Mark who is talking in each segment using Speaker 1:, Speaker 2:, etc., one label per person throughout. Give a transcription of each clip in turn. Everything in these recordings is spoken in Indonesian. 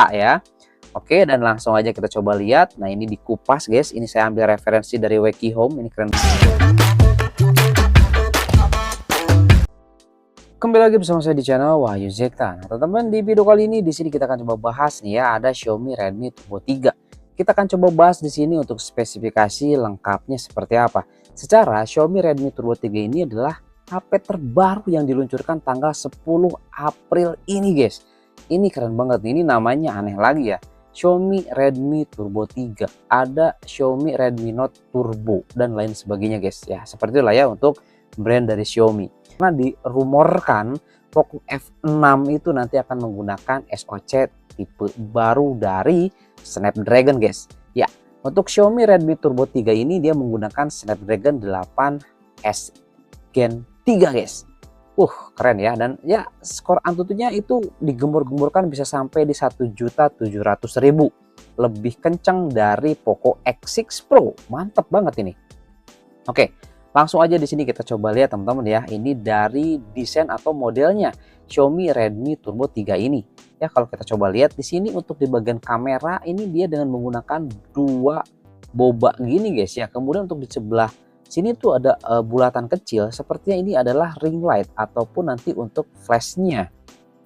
Speaker 1: kamera ya. Oke, dan langsung aja kita coba lihat. Nah, ini dikupas guys, ini saya ambil referensi dari Weki Home, ini keren. Kembali lagi bersama saya di channel Wahyu Zekta. Nah, teman-teman, di video kali ini di sini kita akan coba bahas nih ya, ada Xiaomi Redmi Turbo 3. Kita akan coba bahas di sini untuk spesifikasi lengkapnya seperti apa. Secara Xiaomi Redmi Turbo 3 ini adalah HP terbaru yang diluncurkan tanggal 10 April ini guys. Ini keren banget, ini namanya aneh lagi ya. Xiaomi Redmi Turbo 3, ada Xiaomi Redmi Note Turbo dan lain sebagainya guys ya. Seperti itulah ya untuk brand dari Xiaomi. Karena dirumorkan Poco F6 itu nanti akan menggunakan SoC tipe baru dari Snapdragon guys. Ya, untuk Xiaomi Redmi Turbo 3 ini dia menggunakan Snapdragon 8S Gen 3 guys. Keren ya, dan ya skor Antutunya itu digembur-gemburkan bisa sampai di 1.700.000, lebih kencang dari Poco X6 Pro. Mantap banget ini. Oke, langsung aja di sini kita coba lihat teman-teman ya. Ini dari desain atau modelnya Xiaomi Redmi Turbo 3 ini. Ya, kalau kita coba lihat di sini untuk di bagian kamera ini dia dengan menggunakan dua boba gini guys ya. Kemudian untuk di sebelah sini tuh ada bulatan kecil, sepertinya ini adalah ring light ataupun nanti untuk flashnya.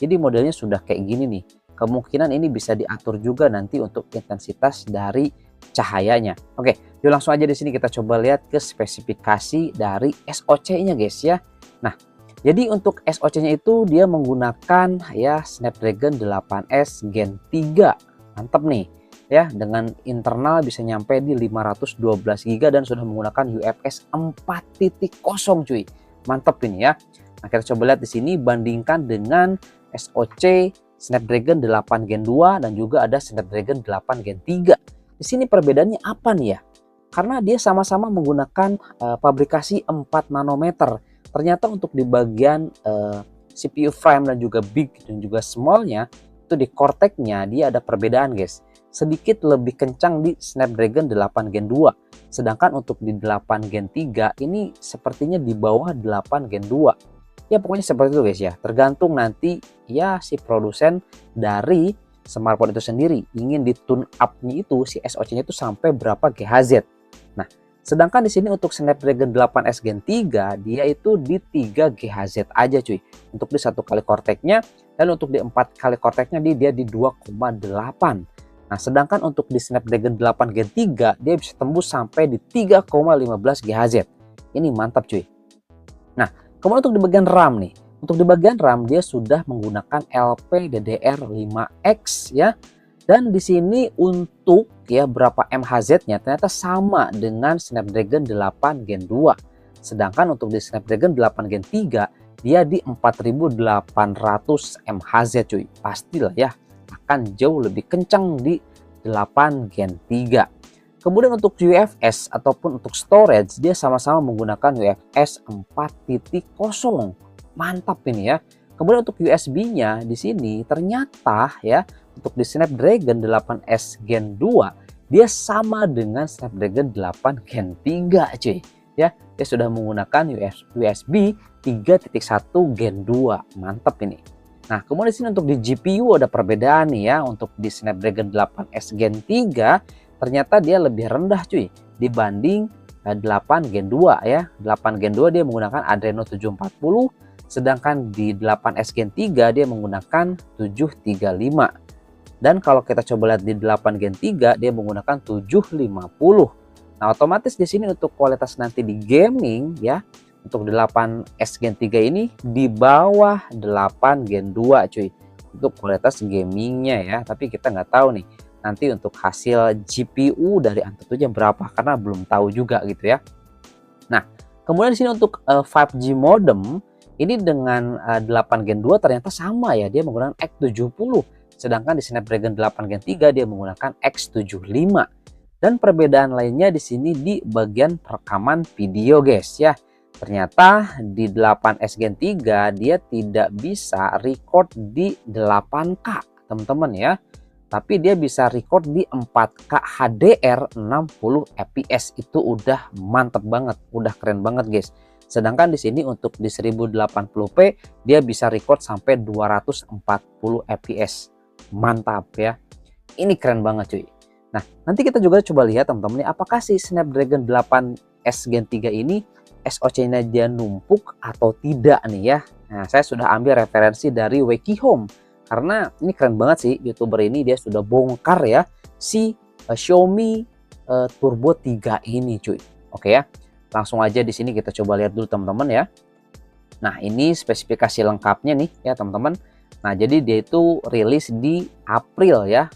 Speaker 1: Jadi modelnya sudah kayak gini nih. Kemungkinan ini bisa diatur juga nanti untuk intensitas dari cahayanya. Oke, yuk langsung aja di sini kita coba lihat ke spesifikasi dari SoC-nya guys ya. Nah, jadi untuk SoC-nya itu dia menggunakan ya Snapdragon 8S Gen 3. Mantap nih. Ya, dengan internal bisa nyampe di 512 GB dan sudah menggunakan UFS 4.0 cuy. Mantap ini ya. Nah, kita coba lihat di sini bandingkan dengan SoC Snapdragon 8 Gen 2 dan juga ada Snapdragon 8 Gen 3. Di sini perbedaannya apa nih ya? Karena dia sama-sama menggunakan pabrikasi 4 nanometer. Ternyata untuk di bagian CPU frame dan juga big dan juga smallnya itu di Cortex-nya dia ada perbedaan guys. Sedikit lebih kencang di Snapdragon 8 Gen 2. Sedangkan untuk di 8 Gen 3 ini sepertinya di bawah 8 Gen 2. Ya pokoknya seperti itu guys ya. Tergantung nanti ya si produsen dari smartphone itu sendiri ingin di tune up-nya itu si SoC-nya itu sampai berapa GHz. Nah, sedangkan di sini untuk Snapdragon 8S Gen 3 dia itu di 3 GHz aja cuy. Untuk di 1 kali Cortex-nya dan untuk di 4 kali Cortex-nya dia di 2,8. Nah, sedangkan untuk di Snapdragon 8 Gen 3 dia bisa tembus sampai di 3,15 GHz. Ini mantap cuy. Nah, kemudian untuk di bagian RAM nih. Untuk di bagian RAM dia sudah menggunakan LPDDR5X ya. Dan di sini untuk ya berapa MHz-nya ternyata sama dengan Snapdragon 8 Gen 2. Sedangkan untuk di Snapdragon 8 Gen 3 dia di 4800 MHz cuy. Pastilah ya akan jauh lebih kencang di 8 Gen 3. Kemudian untuk UFS ataupun untuk storage dia sama-sama menggunakan UFS 4.0. Mantap ini ya. Kemudian untuk USB-nya di sini ternyata ya untuk di Snapdragon 8S Gen 2 dia sama dengan Snapdragon 8 Gen 3 cuy. Ya, dia sudah menggunakan USB 3.1 Gen 2. Mantap ini. Nah, kemudian di sini untuk di GPU ada perbedaan nih ya. Untuk di Snapdragon 8S Gen 3 ternyata dia lebih rendah cuy dibanding 8 Gen 2 ya. 8 Gen 2 dia menggunakan Adreno 740, sedangkan di 8S Gen 3 dia menggunakan 735. Dan kalau kita coba lihat di 8 Gen 3 dia menggunakan 750. Nah, otomatis di sini untuk kualitas nanti di gaming ya. Untuk 8S Gen 3 ini di bawah 8 Gen 2 cuy untuk kualitas gamingnya ya. Tapi kita nggak tahu nih nanti untuk hasil GPU dari Antutunya berapa karena belum tahu juga gitu ya. Nah, kemudian di sini untuk 5G modem ini dengan 8 Gen 2 ternyata sama ya, dia menggunakan X70. Sedangkan di Snapdragon 8 Gen 3 dia menggunakan X75. Dan perbedaan lainnya di sini di bagian rekaman video guys ya. Ternyata di 8S Gen 3 dia tidak bisa record di 8K teman-teman ya. Tapi dia bisa record di 4K HDR 60 fps. Itu udah mantep banget, udah keren banget guys. Sedangkan di sini untuk di 1080p dia bisa record sampai 240 fps. Mantap ya. Ini keren banget cuy. Nah, nanti kita juga coba lihat teman-teman, apakah si Snapdragon 8S Gen 3 ini SoC-nya dia numpuk atau tidak nih ya. Nah, saya sudah ambil referensi dari Wekihome karena ini keren banget sih, YouTuber ini dia sudah bongkar ya si Xiaomi Turbo 3 ini cuy. Oke ya. Langsung aja di sini kita coba lihat dulu teman-teman ya. Nah, ini spesifikasi lengkapnya nih ya teman-teman. Nah, jadi dia itu rilis di April ya,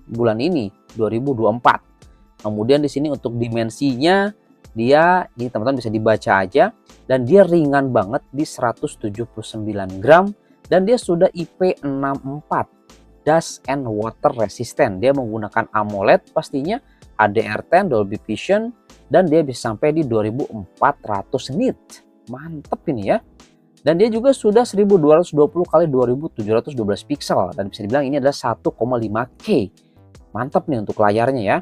Speaker 1: bulan ini 2024. Kemudian di sini untuk dimensinya dia ini teman-teman bisa dibaca aja, dan dia ringan banget di 179 gram dan dia sudah IP64 dust and water resistant. Dia menggunakan AMOLED pastinya, HDR10 Dolby Vision, dan dia bisa sampai di 2400 nit. Mantep ini ya. Dan dia juga sudah 1220 kali 2712 pixel dan bisa dibilang ini adalah 1,5K. Mantap nih untuk layarnya ya.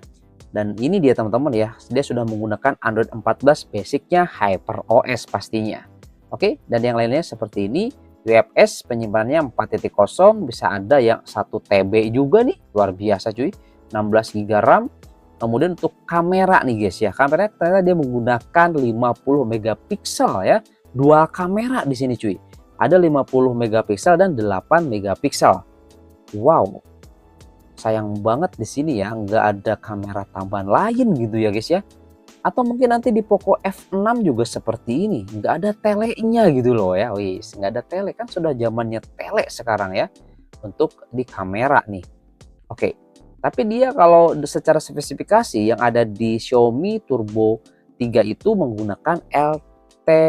Speaker 1: Dan ini dia teman-teman ya, dia sudah menggunakan Android 14 basicnya HyperOS pastinya. Oke, dan yang lainnya seperti ini, UFS penyimpanannya 4.0, bisa ada yang 1 TB juga nih, luar biasa cuy, 16 GB RAM. Kemudian untuk kamera nih guys ya, kameranya ternyata dia menggunakan 50 megapiksel ya, dual kamera di sini cuy. Ada 50 megapiksel dan 8 megapiksel. Wow. Sayang banget di sini ya nggak ada kamera tambahan lain gitu ya guys ya. Atau mungkin nanti di Poco F6 juga seperti ini, nggak ada telenya gitu loh ya. Wis, nggak ada tele, kan sudah zamannya tele sekarang ya untuk di kamera nih. Oke. Tapi dia kalau secara spesifikasi yang ada di Xiaomi Turbo 3 itu menggunakan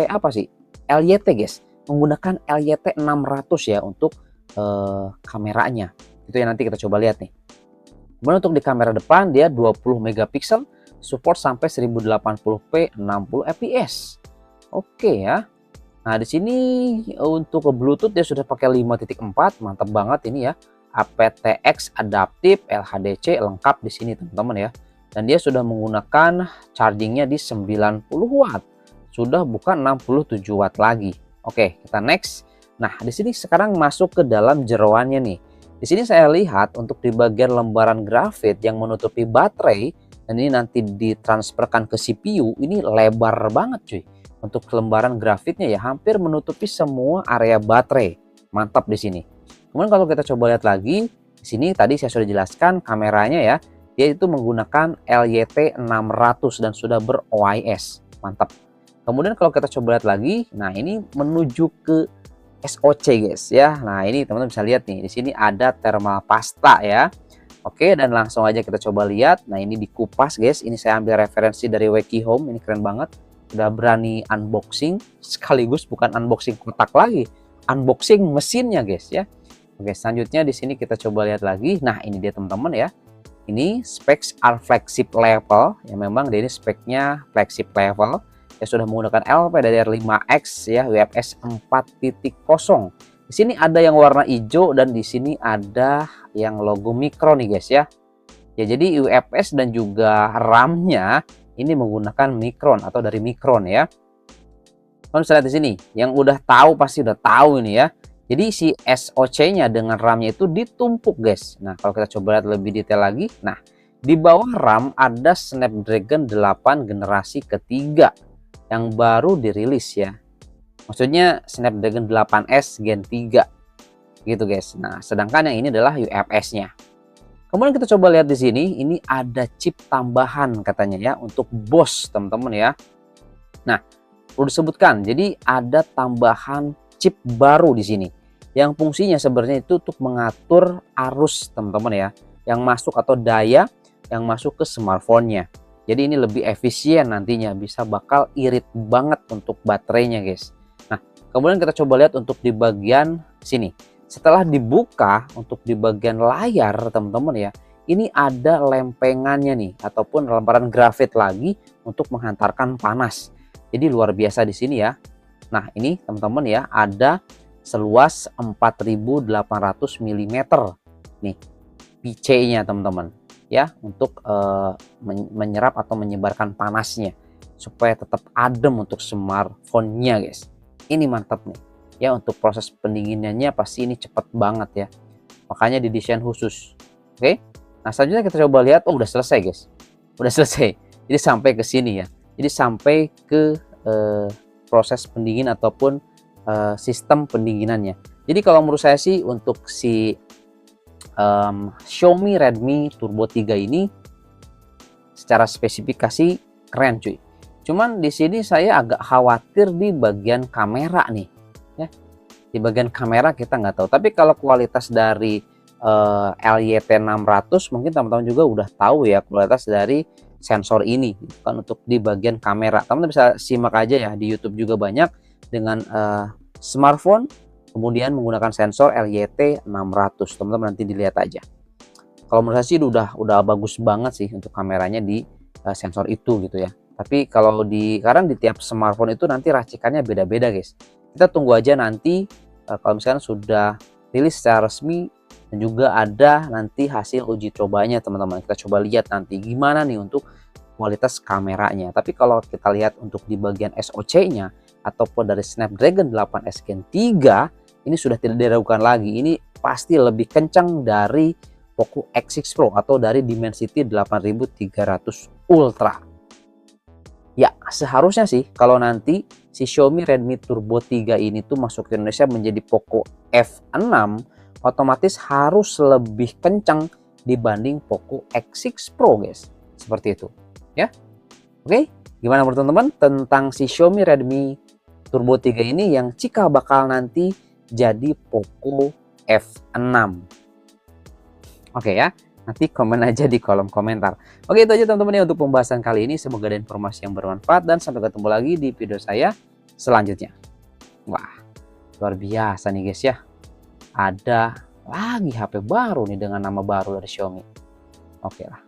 Speaker 1: apa sih? LYT guys. Menggunakan LYT 600 ya untuk kameranya. Itu yang nanti kita coba lihat nih. Kemudian untuk di kamera depan dia 20 megapiksel, support sampai 1080p 60 fps. Oke ya. Nah, di sini untuk ke Bluetooth dia sudah pakai 5.4, mantap banget ini ya. aptX adaptif, LHDC lengkap di sini teman-teman ya. Dan dia sudah menggunakan chargingnya di 90 watt. Sudah bukan 67 watt lagi. Oke, kita next. Nah, di sini sekarang masuk ke dalam jeroannya nih. Di sini saya lihat untuk di bagian lembaran grafit yang menutupi baterai dan ini nanti ditransferkan ke CPU, ini lebar banget cuy. Untuk lembaran grafitnya ya hampir menutupi semua area baterai. Mantap di sini. Kemudian kalau kita coba lihat lagi, di sini tadi saya sudah jelaskan kameranya ya. Dia itu menggunakan LYT 600 dan sudah ber-OIS. Mantap. Kemudian kalau kita coba lihat lagi, nah ini menuju ke SoC guys ya. Nah, ini teman-teman bisa lihat nih, di sini ada thermal pasta ya. Oke, dan langsung aja kita coba lihat. Nah, ini dikupas guys. Ini saya ambil referensi dari Wekihome. Ini keren banget. Udah berani unboxing sekaligus bukan unboxing kotak lagi. Unboxing mesinnya guys ya. Oke, selanjutnya di sini kita coba lihat lagi. Nah, ini dia teman-teman ya. Ini specs are flagship level. Ya memang dia ini speknya flagship level. Ya sudah menggunakan LPDDR5X ya, UFS 4.0. Di sini ada yang warna hijau dan di sini ada yang logo Micron nih guys ya. Ya jadi UFS dan juga RAM-nya ini menggunakan Micron atau dari Micron ya. Kalau bisa lihat di sini, yang udah tahu pasti udah tahu ini ya. Jadi si SoC-nya dengan RAM-nya itu ditumpuk guys. Nah, kalau kita coba lihat lebih detail lagi, nah di bawah RAM ada Snapdragon 8 generasi ketiga yang baru dirilis ya. Maksudnya Snapdragon 8S Gen 3 gitu guys. Nah, sedangkan yang ini adalah UFS-nya. Kemudian kita coba lihat di sini, ini ada chip tambahan katanya ya untuk BOS teman-teman ya. Nah, perlu disebutkan, jadi ada tambahan chip baru di sini yang fungsinya sebenarnya itu untuk mengatur arus teman-teman ya, yang masuk atau daya yang masuk ke smartphone-nya. Jadi ini lebih efisien nantinya, bisa bakal irit banget untuk baterainya guys. Nah, kemudian kita coba lihat untuk di bagian sini. Setelah dibuka untuk di bagian layar teman-teman ya, ini ada lempengannya nih ataupun lembaran grafit lagi untuk menghantarkan panas. Jadi luar biasa di sini ya. Nah, ini teman-teman ya, ada seluas 4800 mm nih PC-nya teman-teman ya, untuk menyerap atau menyebarkan panasnya supaya tetap adem untuk smartphone-nya guys. Ini mantap nih ya, untuk proses pendinginannya pasti ini cepat banget ya, makanya didesain khusus. Oke. Nah, selanjutnya kita coba lihat, oh udah selesai guys. Udah selesai. Jadi sampai ke sini ya. Jadi sampai ke proses pendingin ataupun sistem pendinginannya. Jadi kalau menurut saya sih untuk si Xiaomi Redmi Turbo 3 ini secara spesifikasi keren cuy. Cuman di sini saya agak khawatir di bagian kamera nih ya. Di bagian kamera kita nggak tahu, tapi kalau kualitas dari LYT 600 mungkin teman-teman juga udah tahu ya kualitas dari sensor ini kan untuk di bagian kamera. Teman-teman bisa simak aja ya di YouTube juga banyak dengan smartphone kemudian menggunakan sensor LYT 600. Teman-teman nanti dilihat aja. Kalau menurut saya sih udah bagus banget sih untuk kameranya di sensor itu gitu ya. Tapi kalau sekarang di tiap smartphone itu nanti racikannya beda-beda guys. Kita tunggu aja nanti kalau misalkan sudah rilis secara resmi dan juga ada nanti hasil uji cobanya teman-teman. Kita coba lihat nanti gimana nih untuk kualitas kameranya. Tapi kalau kita lihat untuk di bagian SoC-nya ataupun dari Snapdragon 8S Gen 3 ini sudah tidak diragukan lagi. Ini pasti lebih kencang dari Poco X6 Pro atau dari Dimensity 8300 Ultra. Ya, seharusnya sih kalau nanti si Xiaomi Redmi Turbo 3 ini tuh masuk ke Indonesia menjadi Poco F6, otomatis harus lebih kencang dibanding Poco X6 Pro guys. Seperti itu ya. Oke, gimana menurut teman-teman tentang si Xiaomi Redmi Turbo 3 ini yang jika bakal nanti jadi Poco F6? Oke ya, nanti komen aja di kolom komentar. Oke, itu aja teman-teman ya untuk pembahasan kali ini. Semoga ada informasi yang bermanfaat dan sampai ketemu lagi di video saya selanjutnya. Wah, luar biasa nih guys ya. Ada lagi HP baru nih dengan nama baru dari Xiaomi. Oke lah.